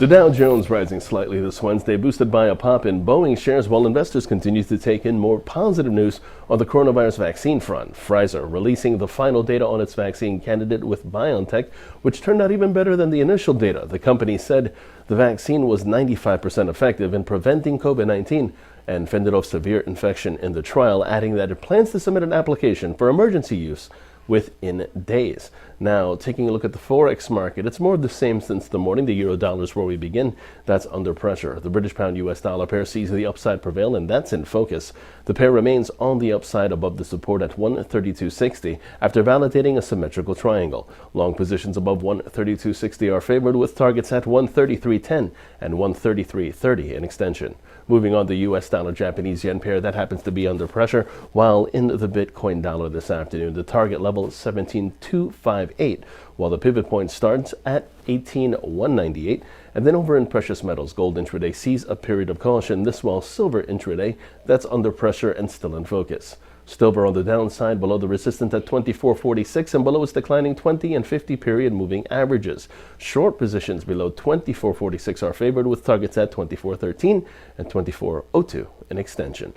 The Dow Jones rising slightly this Wednesday, boosted by a pop in Boeing shares while investors continue to take in more positive news on the coronavirus vaccine front. Pfizer releasing the final data on its vaccine candidate with BioNTech, which turned out even better than the initial data. The company said the vaccine was 95% effective in preventing COVID-19 and fended off severe infection in the trial, adding that it plans to submit an application for emergency use within days. Now, taking a look at the Forex market, it's more of the same since the morning. The euro dollar is where we begin. That's under pressure. The British pound US dollar pair sees the upside prevail, and that's in focus. The pair remains on the upside above the support at 132.60 after validating a symmetrical triangle. Long positions above 132.60 are favored, with targets at 133.10 and 133.30 in extension. Moving on, the US dollar Japanese yen pair, that happens to be under pressure, while in the Bitcoin dollar this afternoon, the target level is 17,258, while the pivot point starts at 18,198. And then over in precious metals, gold intraday sees a period of caution. This while silver intraday, that's under pressure and still in focus. Silver on the downside below the resistance at 24.46 and below its declining 20 and 50 period moving averages. Short positions below 24.46 are favored, with targets at 24.13 and 24.02 in extension.